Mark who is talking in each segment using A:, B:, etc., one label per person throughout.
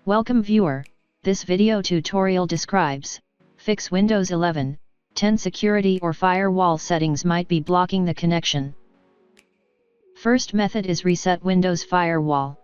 A: Welcome viewer, this video tutorial describes, fix Windows 11, 10 security or firewall settings might be blocking the connection. First method is reset Windows firewall.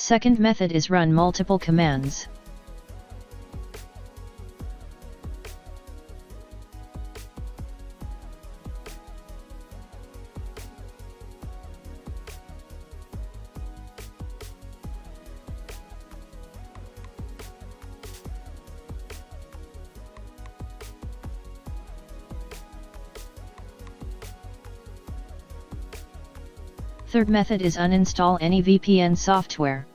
A: Second method is run multiple commands. Third method is uninstall any VPN software.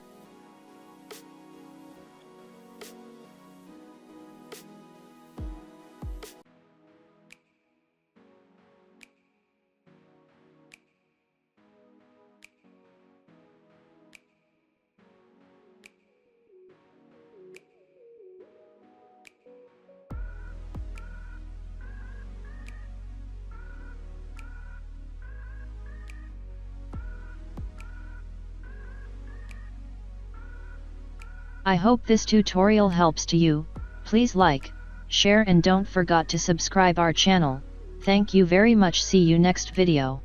A: I hope this tutorial helps to you. Please like, share and don't forget to subscribe our channel. Thank you very much. See you next video.